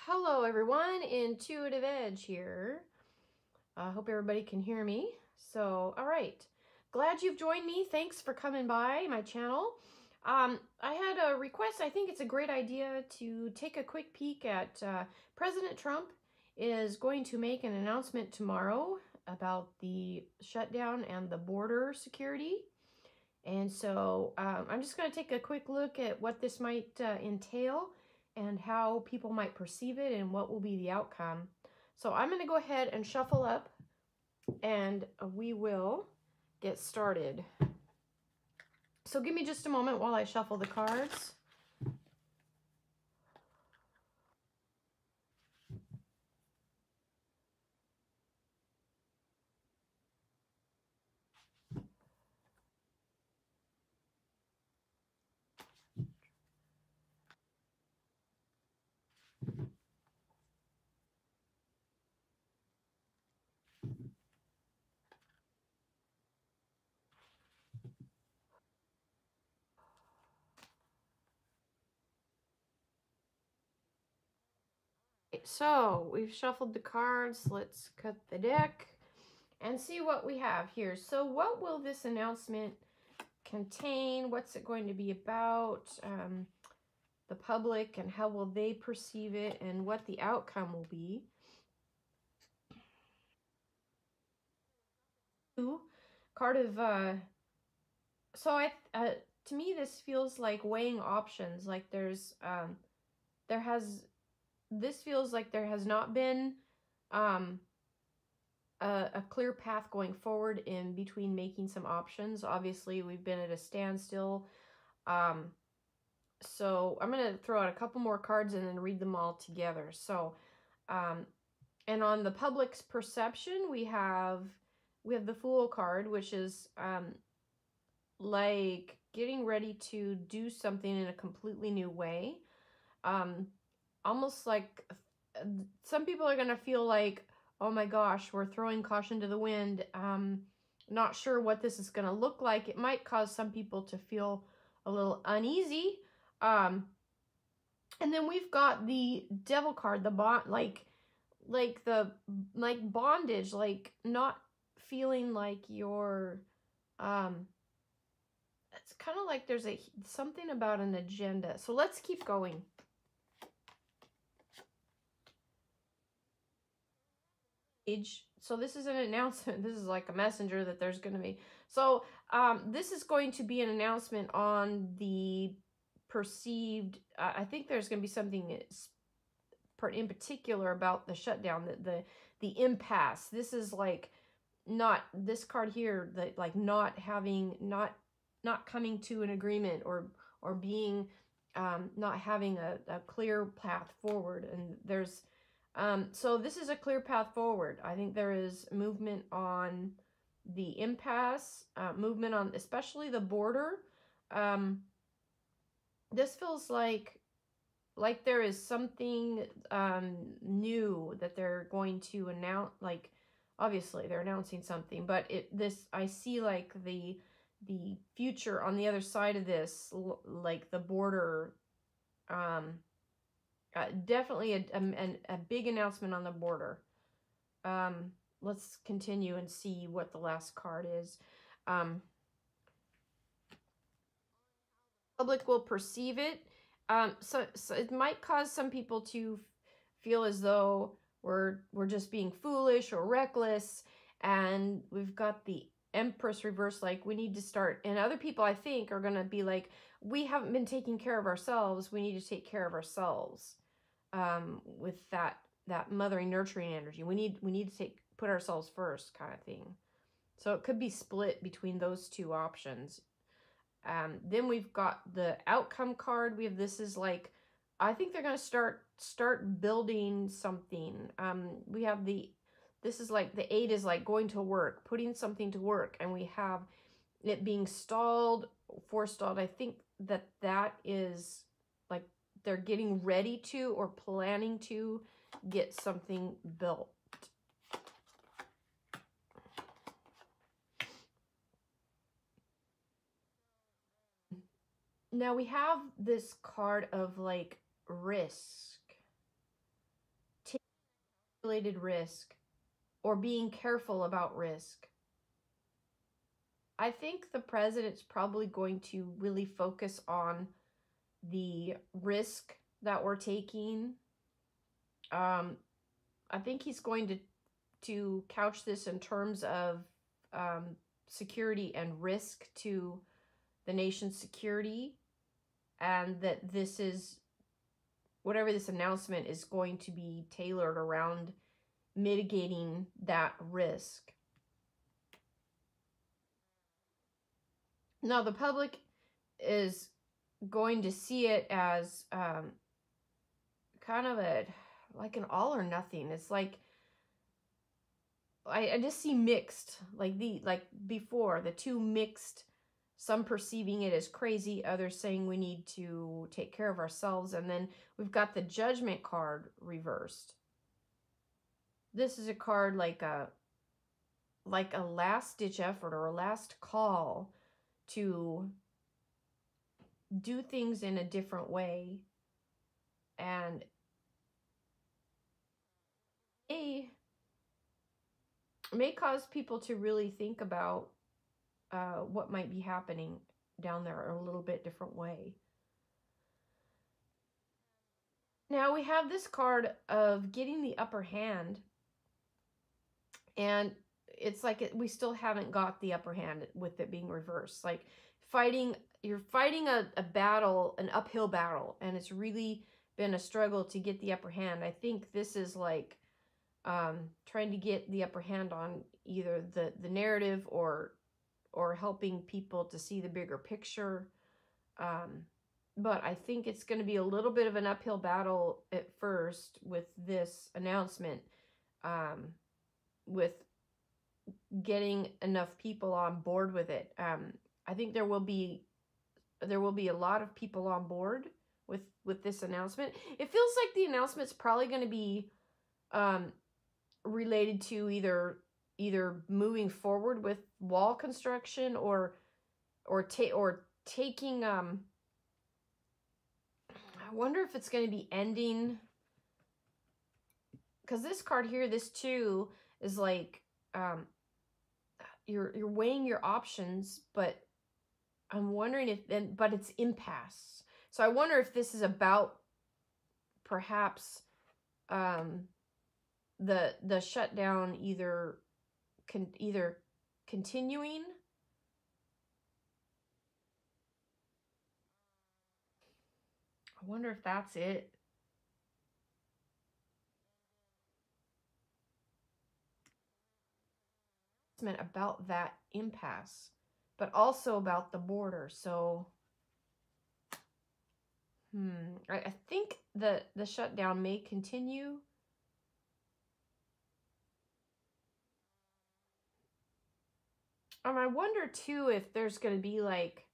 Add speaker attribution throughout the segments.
Speaker 1: Hello everyone, Intuitive Edge here. I hope everybody can hear me. So, all right. Glad you've joined me. Thanks for coming by my channel. I had a request. I think it's a great idea to take a quick peek at President Trump is going to make an announcement tomorrow about the shutdown and the border security. And so I'm just going to take a quick look at what this might entail and how people might perceive it and what will be the outcome. So I'm going to go ahead and shuffle up and we will get started. So give me just a moment while I shuffle the cards. So we've shuffled the cards. Let's cut the deck and see what we have here. So what will this announcement contain? What's it going to be about? The public and how will they perceive it and what the outcome will be. Card of to me this feels like weighing options, like this feels like there has not been a clear path going forward in between making some options. Obviously we've been at a standstill. So I'm going to throw out a couple more cards and then read them all together. So and on the public's perception, we have the Fool card, which is like getting ready to do something in a completely new way. Almost like some people are going to feel like, oh my gosh, we're throwing caution to the wind. Not sure what this is going to look like. It might cause some people to feel a little uneasy. And then we've got the Devil card, the bond, like bondage, like not feeling like you're it's kind of like there's something about an agenda. So let's keep going. So this is an announcement. This is like a messenger that there's going to be. So this is going to be an announcement on the perceived, I think there's going to be something in particular about the shutdown, the impasse. This is like not this card here, that like not coming to an agreement or being not having a clear path forward. And there's so this is a clear path forward. I think there is movement on the impasse, movement on especially the border. This feels like there is something new that they're going to announce. Like obviously they're announcing something, but I see like the future on the other side of this, like the border. Definitely a big announcement on the border. Let's continue and see what the last card is. Public will perceive it. So it might cause some people to feel as though we're just being foolish or reckless. And we've got the Empress reverse, like we need to start. And other people, I think, are going to be like, we haven't been taking care of ourselves. We need to take care of ourselves. With that mothering, nurturing energy. We need to put ourselves first kind of thing. So it could be split between those two options. Then we've got the outcome card. This is like, I think they're going to start building something. We have this is like the 8 is like going to work, putting something to work. And we have it being stalled, forestalled. I think that is like they're getting ready to or planning to get something built. Now we have this card of like risk. related risk or being careful about risk. I think the president's probably going to really focus on the risk that we're taking. I think he's going to couch this in terms of security and risk to the nation's security, and that this is, whatever this announcement is, going to be tailored around mitigating that risk. Now, the public is going to see it as kind of like an all or nothing. It's like, I just see mixed, like before, the two mixed, some perceiving it as crazy, others saying we need to take care of ourselves. And then we've got the judgment card reversed. This is a card like a last ditch effort or a last call to do things in a different way. And may cause people to really think about what might be happening down there in a little bit different way. Now we have this card of getting the upper hand, and it's like we still haven't got the upper hand with it being reversed. Like you're fighting a battle, an uphill battle, and it's really been a struggle to get the upper hand. I think this is like trying to get the upper hand on either the narrative or helping people to see the bigger picture. But I think it's going to be a little bit of an uphill battle at first with this announcement, with getting enough people on board with it. I think there will be a lot of people on board with this announcement. It feels like the announcement's probably going to be related to either moving forward with wall construction or taking I wonder if it's going to be ending, because this card here, this 2, is like you're weighing your options, but I'm wondering if then, but it's impasse. So I wonder if this is about perhaps the shutdown either continuing. I wonder if that's it. About that impasse, but also about the border. So I think the shutdown may continue. I wonder too if there's going to be like,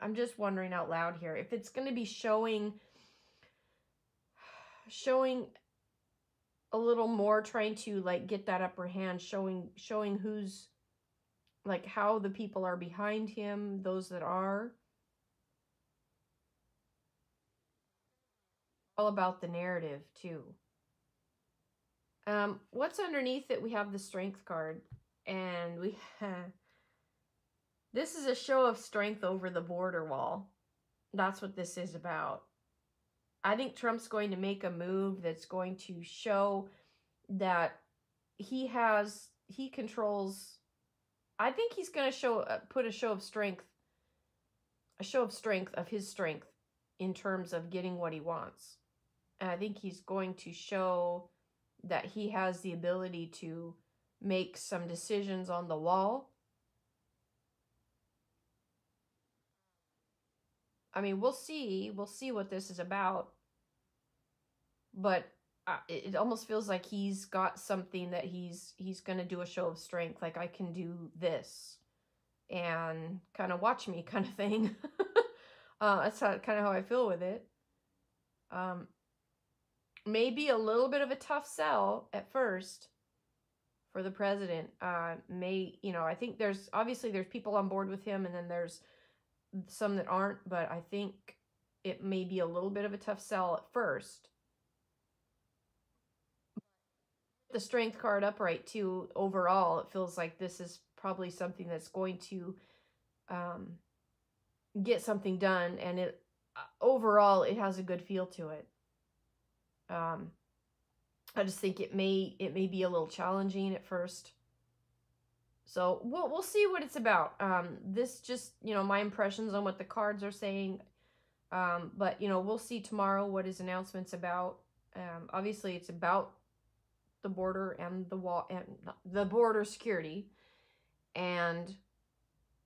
Speaker 1: I'm just wondering out loud here, if it's going to be showing a little more, trying to like get that upper hand, showing who's, like, how the people are behind him, those that are. All about the narrative too. What's underneath it? We have the strength card, and we this is a show of strength over the border wall. That's what this is about. I think Trump's going to make a move that's going to show that he controls. I think he's going to put a show of strength of his strength in terms of getting what he wants. And I think he's going to show that he has the ability to make some decisions on the wall. I mean, we'll see what this is about. But it almost feels like he's got something that he's going to do a show of strength. Like, I can do this and kind of watch me kind of thing. That's kind of how I feel with it. Maybe a little bit of a tough sell at first for the president. I think there's people on board with him, and then there's some that aren't, but I think it may be a little bit of a tough sell at first. The strength card upright too, overall, it feels like this is probably something that's going to get something done, and it overall it has a good feel to it. I just think it may be a little challenging at first. So we'll see what it's about. This just, my impressions on what the cards are saying. But we'll see tomorrow what his announcement's about. Obviously it's about the border and the wall and the border security and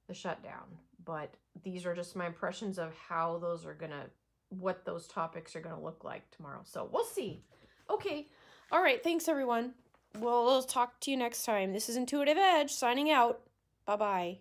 Speaker 1: the shutdown. But these are just my impressions of how those are gonna, what those topics are gonna look like tomorrow. So we'll see. Okay. All right. Thanks, everyone. We'll talk to you next time. This is Intuitive Edge signing out. Bye-bye.